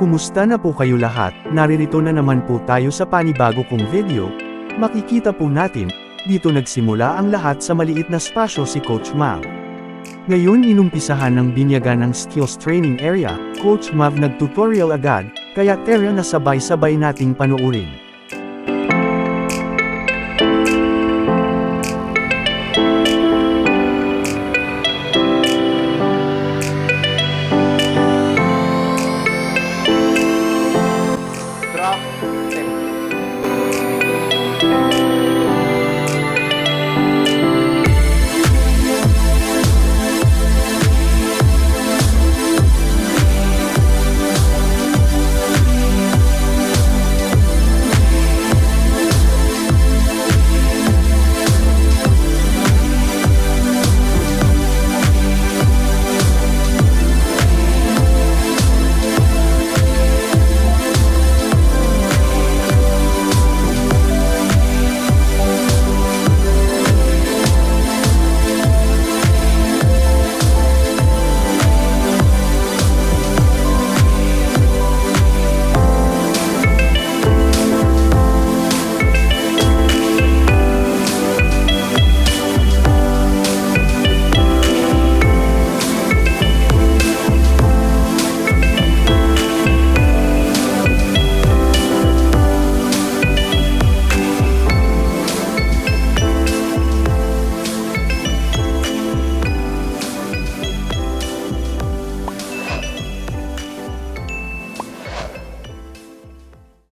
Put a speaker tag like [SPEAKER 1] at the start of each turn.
[SPEAKER 1] Kumusta na po kayo lahat? Naririto na naman po tayo sa panibago kong video. Makikita po natin, dito nagsimula ang lahat sa maliit na spasyo si Coach Mav. Ngayon inumpisahan ng binyagan ng skills training area, Coach Mav nag-tutorial agad, kaya tara na sabay-sabay nating panuurin.
[SPEAKER 2] Drop.